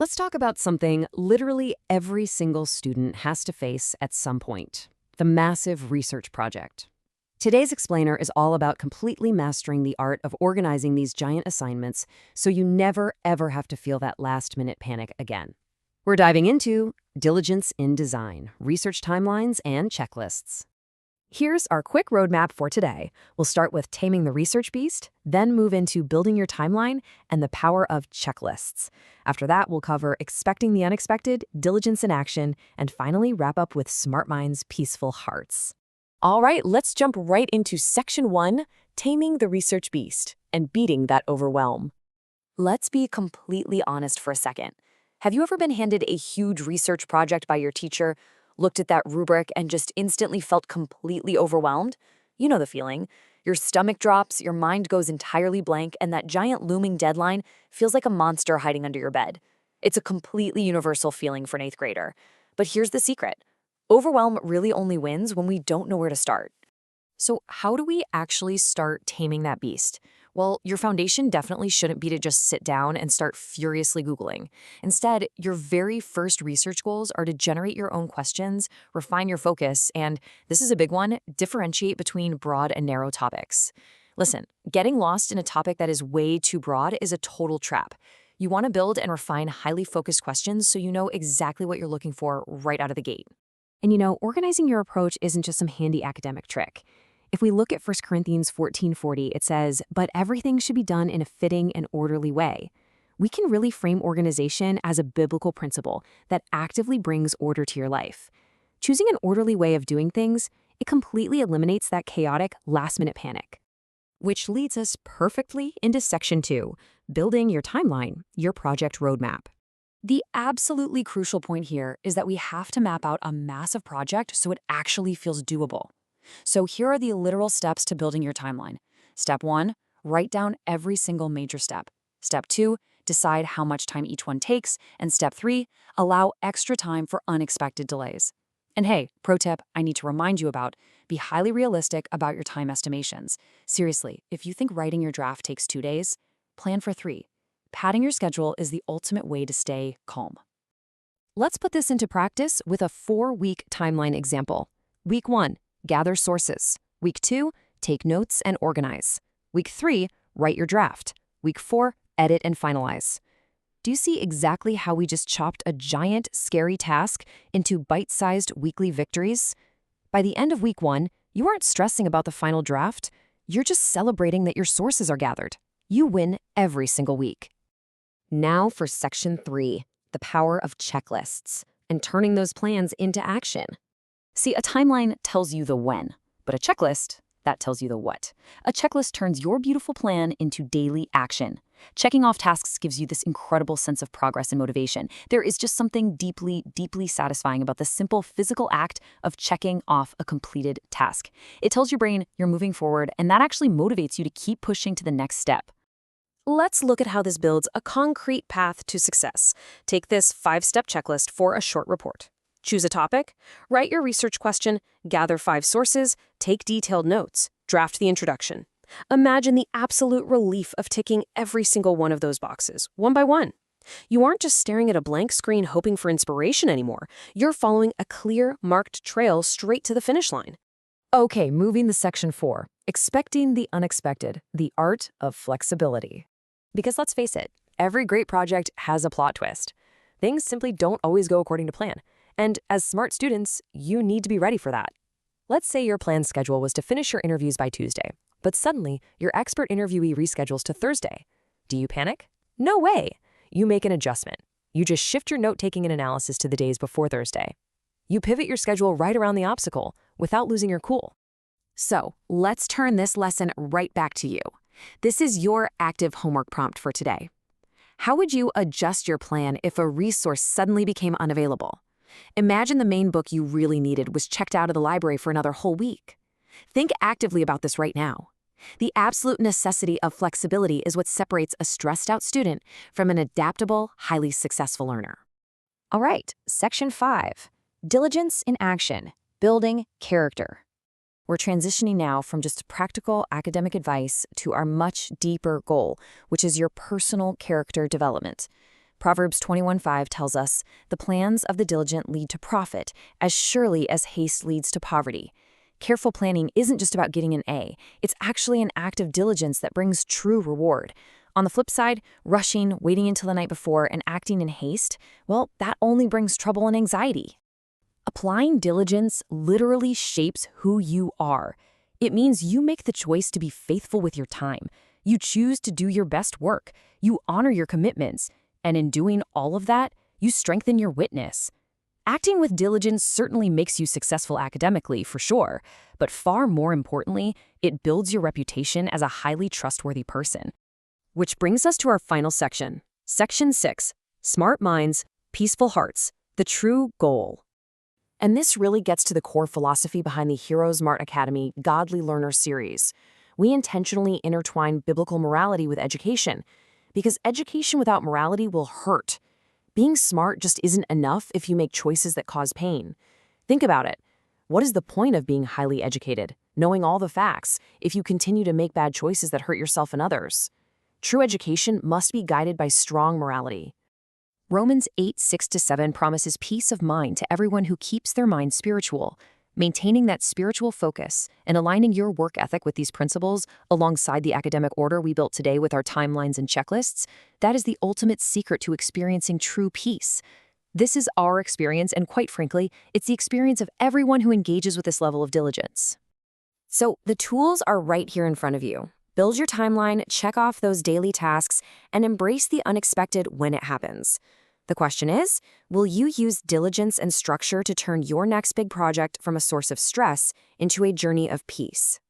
Let's talk about something literally every single student has to face at some point: the massive research project. Today's explainer is all about completely mastering the art of organizing these giant assignments so you never, ever have to feel that last-minute panic again. We're diving into diligence in design, research timelines, and checklists. Here's our quick roadmap for today. We'll start with taming the research beast, then move into building your timeline and the power of checklists. After that, we'll cover expecting the unexpected, diligence in action, and finally wrap up with smart minds, peaceful hearts. All right, let's jump right into Section 1, Taming the Research Beast and Beating That Overwhelm. Let's be completely honest for a second. Have you ever been handed a huge research project by your teacher, looked at that rubric, and just instantly felt completely overwhelmed? You know the feeling. Your stomach drops, your mind goes entirely blank, and that giant looming deadline feels like a monster hiding under your bed. It's a completely universal feeling for an 8th grader. But here's the secret. Overwhelm really only wins when we don't know where to start. So how do we actually start taming that beast? Well, your foundation definitely shouldn't be to just sit down and start furiously Googling. Instead, your very first research goals are to generate your own questions, refine your focus, and, this is a big one, differentiate between broad and narrow topics. Listen, getting lost in a topic that is way too broad is a total trap. You want to build and refine highly focused questions so you know exactly what you're looking for right out of the gate. And organizing your approach isn't just some handy academic trick. If we look at 1 Corinthians 14:40, it says, "But everything should be done in a fitting and orderly way." We can really frame organization as a biblical principle that actively brings order to your life. Choosing an orderly way of doing things, it completely eliminates that chaotic, last-minute panic. Which leads us perfectly into Section 2, Building Your Timeline, Your Project Roadmap. The absolutely crucial point here is that we have to map out a massive project so it actually feels doable. So here are the literal steps to building your timeline. Step 1, write down every single major step. Step 2, decide how much time each one takes. And Step 3, allow extra time for unexpected delays. And hey, pro tip I need to remind you about, be highly realistic about your time estimations. Seriously, if you think writing your draft takes 2 days, plan for 3. Padding your schedule is the ultimate way to stay calm. Let's put this into practice with a 4-week timeline example. Week 1, gather sources. Week 2, take notes and organize. Week 3, write your draft. Week 4, edit and finalize. Do you see exactly how we just chopped a giant, scary task into bite-sized weekly victories? By the end of week 1, you aren't stressing about the final draft. You're just celebrating that your sources are gathered. You win every single week. Now for Section 3, the power of checklists and turning those plans into action. See, a timeline tells you the when, but a checklist, that tells you the what. A checklist turns your beautiful plan into daily action. Checking off tasks gives you this incredible sense of progress and motivation. There is just something deeply, deeply satisfying about the simple physical act of checking off a completed task. It tells your brain you're moving forward, and that actually motivates you to keep pushing to the next step. Let's look at how this builds a concrete path to success. Take this 5-step checklist for a short report. Choose a topic, write your research question, gather 5 sources, take detailed notes, draft the introduction. Imagine the absolute relief of ticking every single one of those boxes, one by one. You aren't just staring at a blank screen hoping for inspiration anymore. You're following a clear, marked trail straight to the finish line. Okay, moving to Section 4, expecting the unexpected, the art of flexibility. Because let's face it, every great project has a plot twist. Things simply don't always go according to plan. And as smart students, you need to be ready for that. Let's say your planned schedule was to finish your interviews by Tuesday, but suddenly your expert interviewee reschedules to Thursday. Do you panic? No way. You make an adjustment. You just shift your note-taking and analysis to the days before Thursday. You pivot your schedule right around the obstacle without losing your cool. So let's turn this lesson right back to you. This is your active homework prompt for today. How would you adjust your plan if a resource suddenly became unavailable? Imagine the main book you really needed was checked out of the library for another whole week. Think actively about this right now. The absolute necessity of flexibility is what separates a stressed-out student from an adaptable, highly successful learner. All right, Section 5, Diligence in Action, Building Character. We're transitioning now from just practical academic advice to our much deeper goal, which is your personal character development. Proverbs 21:5 tells us, "The plans of the diligent lead to profit, as surely as haste leads to poverty." Careful planning isn't just about getting an A. It's actually an act of diligence that brings true reward. On the flip side, rushing, waiting until the night before, and acting in haste, well, that only brings trouble and anxiety. Applying diligence literally shapes who you are. It means you make the choice to be faithful with your time. You choose to do your best work. You honor your commitments. And in doing all of that, you strengthen your witness. Acting with diligence certainly makes you successful academically, for sure, but far more importantly, it builds your reputation as a highly trustworthy person. Which brings us to our final section. Section 6, Smart Minds, Peaceful Hearts, the True Goal. And this really gets to the core philosophy behind the Heroes Smart Academy Godly Learner series. We intentionally intertwine biblical morality with education, because education without morality will hurt. Being smart just isn't enough if you make choices that cause pain. Think about it. What is the point of being highly educated, knowing all the facts, if you continue to make bad choices that hurt yourself and others? True education must be guided by strong morality. Romans 8:6-7 promises peace of mind to everyone who keeps their mind spiritual. Maintaining that spiritual focus and aligning your work ethic with these principles, alongside the academic order we built today with our timelines and checklists, that is the ultimate secret to experiencing true peace. This is our experience, and quite frankly, it's the experience of everyone who engages with this level of diligence. So the tools are right here in front of you. Build your timeline, check off those daily tasks, and embrace the unexpected when it happens. The question is, will you use diligence and structure to turn your next big project from a source of stress into a journey of peace?